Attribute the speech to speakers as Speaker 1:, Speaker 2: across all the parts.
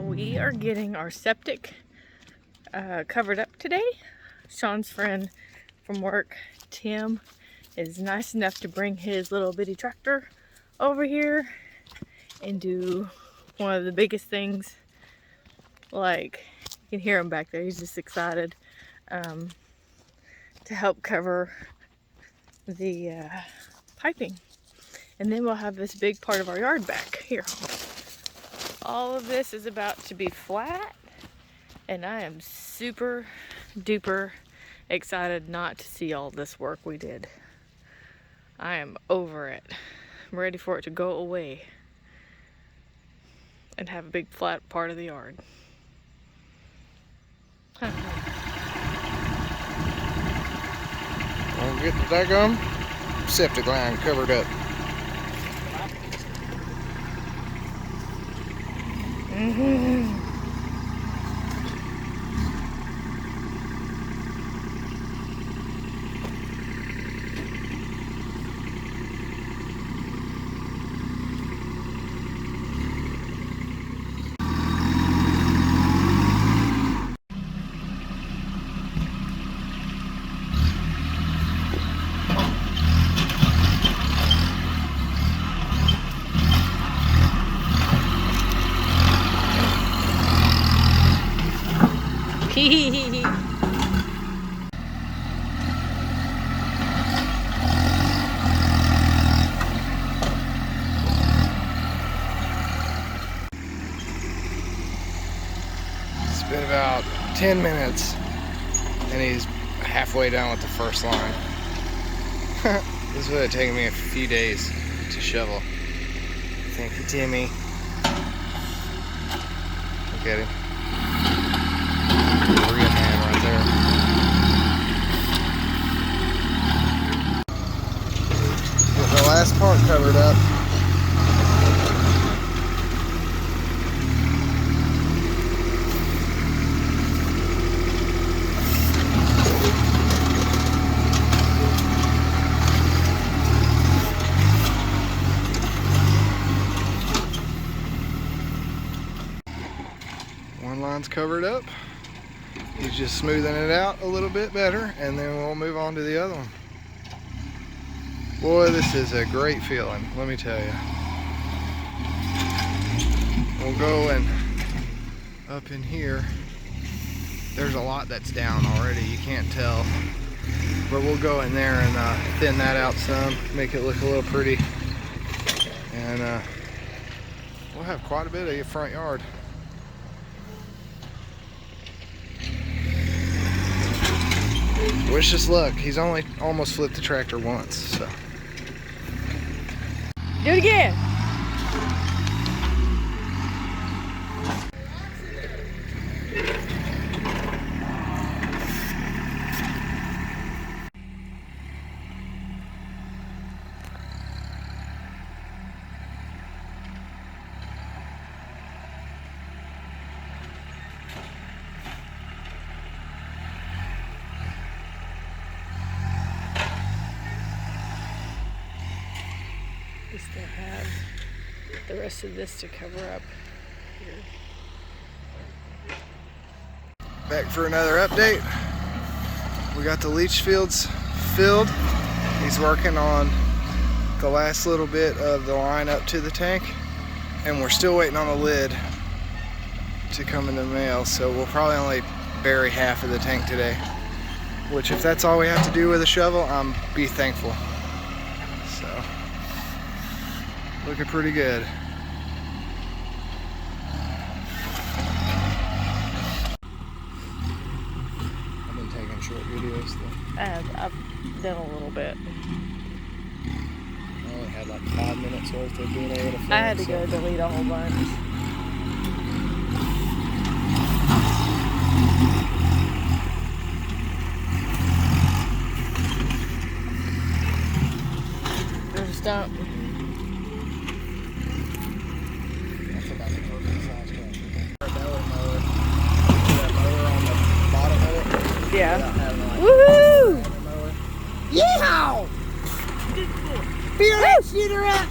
Speaker 1: We are getting our septic covered up today. Sean's friend from work, Tim, is nice enough to bring his little bitty tractor over here and do one of the biggest things. Like, you can hear him back there, he's just excited to help cover the piping. And then we'll have this big part of our yard back here. All of this is about to be flat, and I am super duper excited not to see all this work we did. I am over it. I'm ready for it to go away and have a big flat part of the yard.
Speaker 2: Wanna get the daggum septic line covered up. It's been about 10 minutes and he's halfway down with the first line. This would have taken me a few days to shovel. Thank you, Timmy. Look at him. Real man right there. Get the last part covered up. One line's covered up. He's just smoothing it out a little bit better, and then we'll move on to the other one. Boy, this is a great feeling, let me tell you. We'll go and up in here. There's a lot that's down already, you can't tell. But we'll go in there and thin that out some, make it look a little pretty. And we'll have quite a bit of your front yard. Wish us luck. He's only almost flipped the tractor once, so.
Speaker 1: Do it again. We still have the rest of this to cover up here.
Speaker 2: Back for another update. We got the leach fields filled. He's working on the last little bit of the line up to the tank, and we're still waiting on the lid to come in the mail, so we'll probably only bury half of the tank today, which if that's all we have to do with a shovel, I'm be thankful. So looking pretty good. I've been taking short videos though.
Speaker 1: I've done a little bit.
Speaker 2: I only had like 5 minutes worth of being able to film.
Speaker 1: I had to go delete a whole bunch. stump.
Speaker 2: That's about the perfect size tank. Our belly mower. That mower on the bottom of it.
Speaker 1: Yeah.
Speaker 2: Without having to, like,
Speaker 1: Woohoo!
Speaker 2: mower. Yeehaw! Feel that shooter up!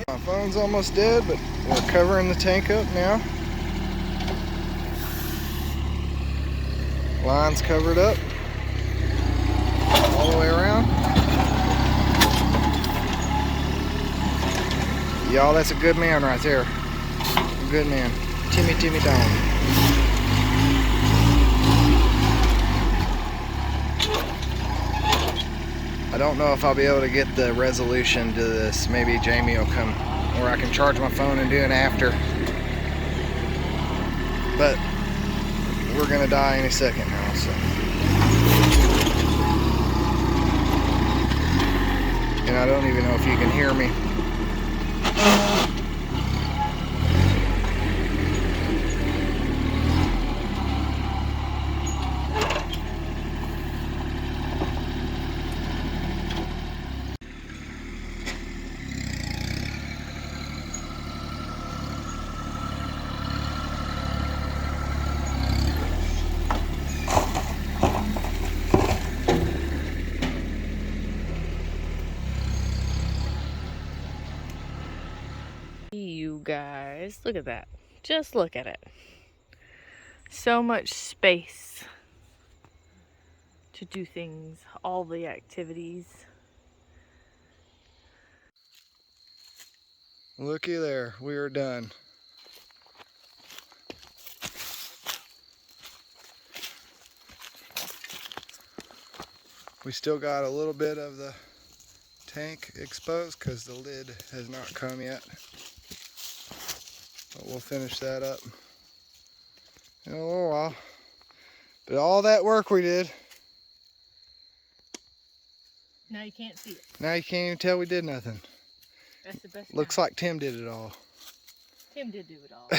Speaker 2: My phone's almost dead, but we're covering the tank up now. Line's covered up all the way around. Y'all, that's a good man right there. A good man. Timmy Dawn. I don't know if I'll be able to get the resolution to this. Maybe Jamie will come, or I can charge my phone and do an after. But we're gonna die any second now, so. And I don't even know if you can hear me.
Speaker 1: You guys, look at that. Just look at it. So much space to do things, all the activities.
Speaker 2: Looky there, we are done. We still got a little bit of the tank exposed because the lid has not come yet. But we'll finish that up in a little while. But all that work we did,
Speaker 1: Now you can't see it.
Speaker 2: now you can't even tell we did nothing.
Speaker 1: That's the best.
Speaker 2: Looks like Tim did it all.
Speaker 1: Tim did do it all.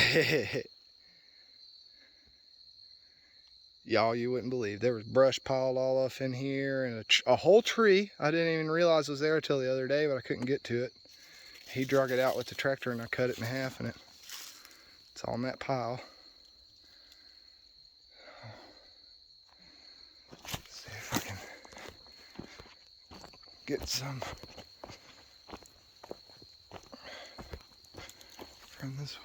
Speaker 2: Y'all, you wouldn't believe. There was brush piled all up in here and a whole tree. I didn't even realize was there until the other day, but I couldn't get to it. He drug it out with the tractor and I cut it in half and it's on that pile. Let's see if I can get some from this way.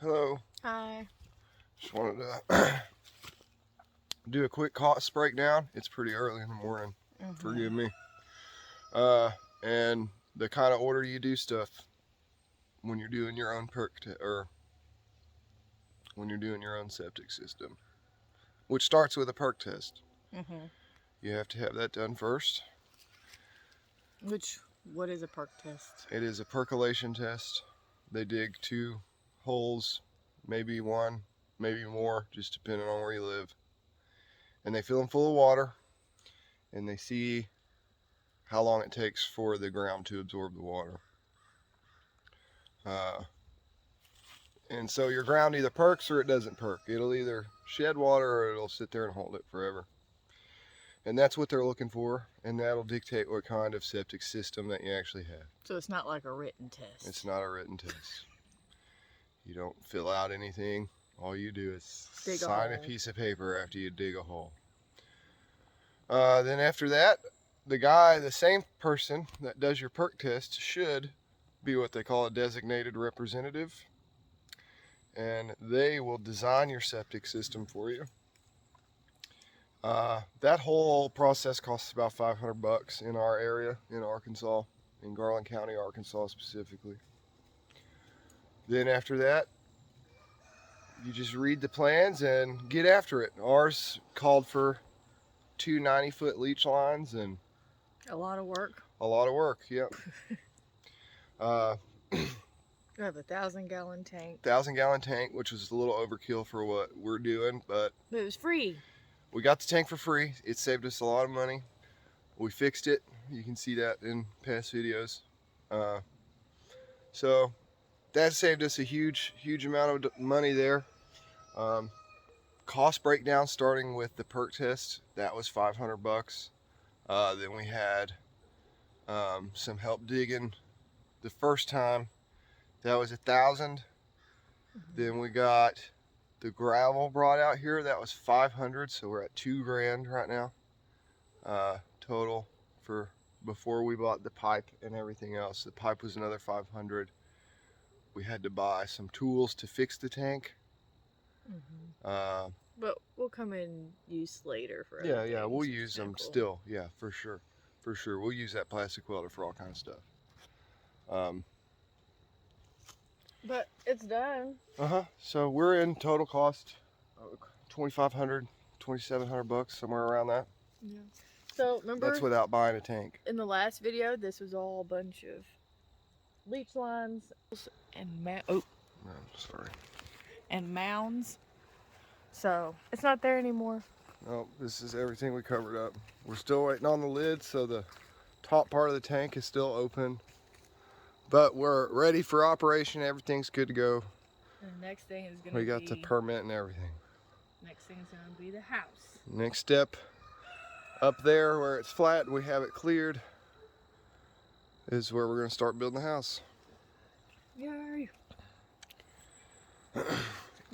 Speaker 2: Hello.
Speaker 1: Hi.
Speaker 2: Just wanted to do a quick cost breakdown. It's pretty early in the morning. Forgive me. And the kind of order you do stuff when you're doing your own or when you're doing your own septic system, which starts with a perk test. You have to have that done first.
Speaker 1: What is a perk test?
Speaker 2: It is a percolation test. They dig 2 holes, maybe 1, maybe more, just depending on where you live. And they fill them full of water and they see how long it takes for the ground to absorb the water. And so your ground either perks or it doesn't perk. It'll either shed water or it'll sit there and hold it forever. And that's what they're looking for, and that'll dictate what kind of septic system that you actually have.
Speaker 1: So it's not like a written test.
Speaker 2: It's not a written test. You don't fill out anything. All you do is sign a piece of paper after you dig a hole. Then after that, the same person that does your perk test should be what they call a designated representative. And they will design your septic system for you. That whole process costs about $500 in our area, in Arkansas, in Garland County, Arkansas specifically. Then after that, you just read the plans and get after it. Ours called for 2 90-foot leach lines and
Speaker 1: a lot of work.
Speaker 2: A lot of work, yep.
Speaker 1: We have a 1,000-gallon tank.
Speaker 2: 1,000-gallon tank, which was a little overkill for what we're doing, but
Speaker 1: it was free.
Speaker 2: We got the tank for free. It saved us a lot of money. We fixed it. You can see that in past videos. So that saved us a huge amount of money there. Cost breakdown starting with the perk test, that was $500. Then we had some help digging the first time, that was $1,000. Then we got the gravel brought out here, that was $500. So we're at $2,000 right now total for before we bought the pipe and everything else. The pipe was another $500. We had to buy some tools to fix the tank.
Speaker 1: But we'll come in use later for
Speaker 2: yeah,
Speaker 1: other
Speaker 2: yeah,
Speaker 1: things.
Speaker 2: we'll use them
Speaker 1: Cool.
Speaker 2: still. Yeah, for sure. We'll use that plastic welder for all kinds of stuff.
Speaker 1: But it's done.
Speaker 2: So we're in total cost $2,500, $2,700, somewhere around that.
Speaker 1: Yeah. So remember,
Speaker 2: that's without buying a tank.
Speaker 1: In the last video, this was all a bunch of leach lines and
Speaker 2: Sorry.
Speaker 1: And mounds. So it's not there anymore.
Speaker 2: No, this is everything we covered up. We're still waiting on the lid, so the top part of the tank is still open. But we're ready for operation. Everything's good to go.
Speaker 1: And the next thing is gonna be...
Speaker 2: We got the permit and everything.
Speaker 1: Next thing is gonna be the house.
Speaker 2: Next step, up there where it's flat, we have it cleared, is where we're gonna start building the house.
Speaker 1: Yay!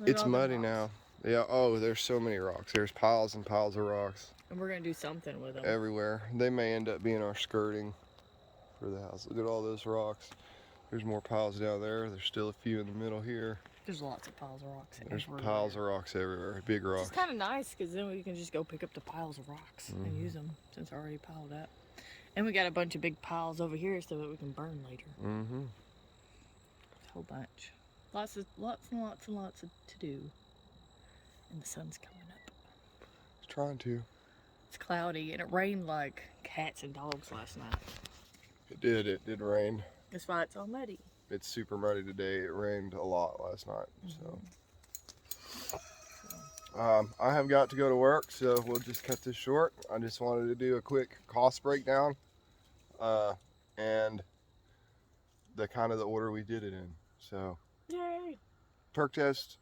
Speaker 2: It's muddy now. Yeah, oh, there's so many rocks. There's piles and piles of rocks.
Speaker 1: And we're gonna do something with them.
Speaker 2: Everywhere. They may end up being our skirting for the house. Look at all those rocks. There's more piles down there. There's still a few in the middle here.
Speaker 1: There's lots of piles of rocks
Speaker 2: There's
Speaker 1: everywhere.
Speaker 2: piles of rocks everywhere. Big rocks.
Speaker 1: It's kind of nice because then we can just go pick up the piles of rocks and use them since they're already piled up. And we got a bunch of big piles over here so that we can burn later. A whole bunch. Lots and lots to do. And the sun's coming up.
Speaker 2: It's trying to.
Speaker 1: It's cloudy and it rained like cats and dogs last night.
Speaker 2: It did rain.
Speaker 1: That's why it's all muddy.
Speaker 2: It's super muddy today. It rained a lot last night. So I have got to go to work, so we'll just cut this short. I just wanted to do a quick cost breakdown and the kind of the order we did it in. So
Speaker 1: yay!
Speaker 2: Perk test,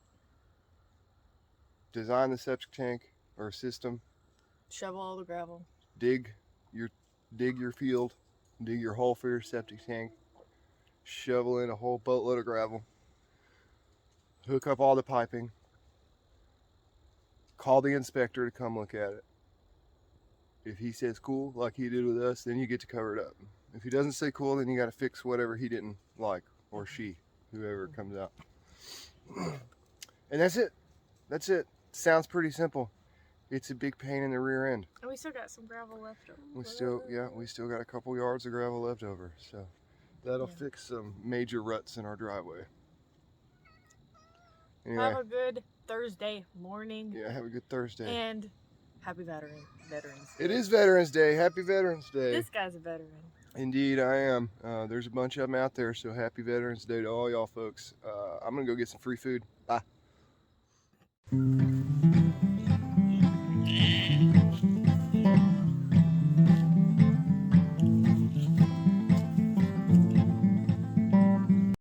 Speaker 2: design the septic tank or system,
Speaker 1: Shovel all the gravel,
Speaker 2: dig your field, dig your hole for your septic tank, shovel in a whole boatload of gravel, hook up all the piping, call the inspector to come look at it. If he says cool, like he did with us, then you get to cover it up. If he doesn't say cool, then you got to fix whatever he didn't like, or she, whoever comes out. And that's it. Sounds pretty simple. It's a big pain in the rear end.
Speaker 1: and we still got some gravel left over.
Speaker 2: We still got a couple yards of gravel left over, so that'll fix some major ruts in our driveway. Anyway,
Speaker 1: Have a good Thursday morning.
Speaker 2: yeah, have a good Thursday.
Speaker 1: And happy Veterans Day.
Speaker 2: It is Veterans Day. Happy Veterans Day.
Speaker 1: This guy's a veteran.
Speaker 2: Indeed, I am. There's a bunch of them out there, so happy Veterans Day to all y'all folks. I'm gonna go get some free food. Bye.